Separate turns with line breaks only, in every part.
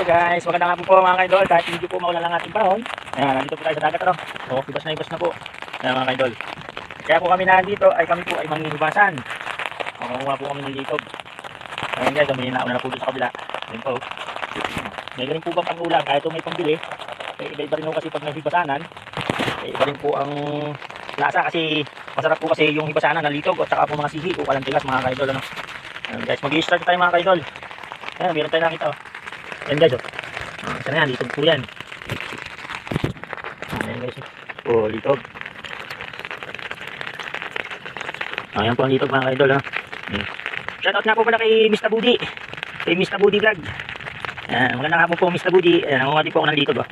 Hello guys, magandang hapon po mga kaidol. Kahit hindi po maulan ang ating panahon, ayan, nandito po tayo sa dagat, ano? So, ibas na po. Ayan mga kaidol. Kaya po kami nandito ay kami po ay manghihibasan. Makuha po kami ng litog. Ayan guys, may nauna na po doon sa kabila. Ayan po. May galing po bang pang-ulam kahit may pambili. Iba-iba rin po kasi pag naghibasanan. Iba rin po ang lasa kasi masarap po kasi yung hibasanan na litog at saka po mga sihi po walang tigas mga kaidol, ano? Ayan guys, mag-i-start tayo mga kaidol. Ayan, meron tayo nakita, oh. Ayan guys, oh. Isa na yan, litog po yan. Ayan guys, oh, litog. Ayan po ang litog mga kaidol, ha. Shoutout nga po pala kay Mr. Budi. Kay Mr. Budi Vlog. Ayan, magandang hapon po Mr. Budi. Ayan, nangunga po ako ng litog, oh.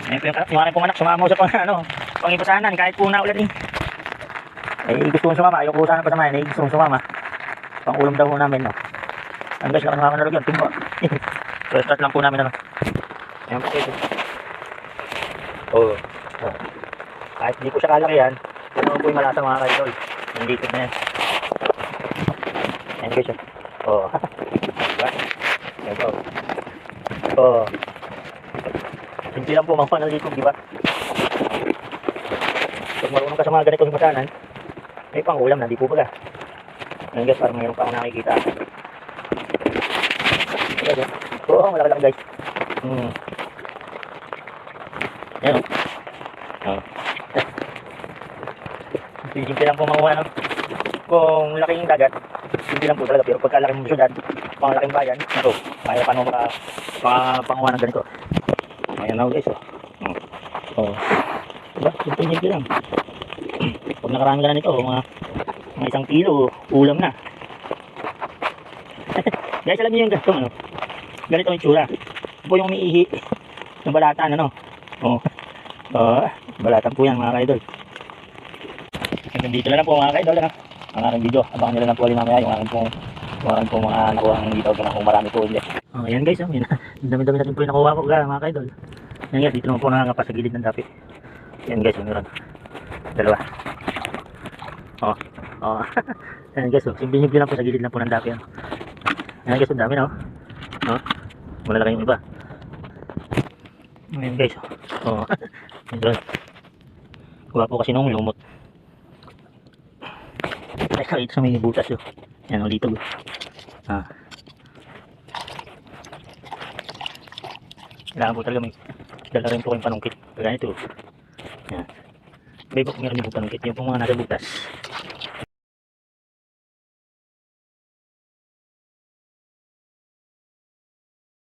Ayan po yung aking pong anak, sumama sa pangipasanan kahit po naulan eh. Ay gusto kong sumama, ayaw ko sana pa samayan, gusto kong sumama. Pang ulam daw po namin, no. Ayan guys, naman na lagyan, tingko. So, start lang po namin, ano. Ayan po ito. Oh. Kahit hindi po siya kalaki yan, ito naman po yung malasa mga kaidol. Yung dito na yan. Ayan guys, oh. Diba? Ayan po. Oh. Simple lang po mga panalikom, diba? Pag marunong ka sa mga ganitong hibasanan, may pang ulam na, di po pala. Ayan guys, parang mayroon pa akong nakikita. Oo, malaki-laki guys. Ayan o. Simple lang po makuha, no? Kung laking dagat, simple lang po talaga. Pero pagka laking syudad, pang laking bayan, ito, kaya paano makapanguha ng ganito. Ayan na guys, oh. Diba? Simple lang. Pag nakarami ka na nito, mga 1 kilo, ulam na. Guys, alam niyo yung ganito, ano? Ganito ang itsura. Ito po yung umiihi ng balatan, ano? Balatan po yan mga kaidol. Hanggang dito na lang po mga kaidol, ano? Ang aking video. Abangan nyo lang po ulit mamaya yung aking pong mga nakuha ng dito kung marami po ulit. Ayan guys, ang dami-dami natin po yung nakuha ko mga kaidol. Yan guys, dito naman po nakangapa sa gilid ng dapi. Yan guys, meron. Dalawa. Yan guys, simple lang po sa gilid lang po ng dapi. Yan guys, ang dami na, malalaki yung iba. Ayan guys, yun. Kuha po kasi nung lumot. Ay, ito sa may butas, yan, litog. Kailangan po talaga may dala rin po kayong panungkit. Kaya ito, yan. May po meron yung panungkit, yung mga nasa butas.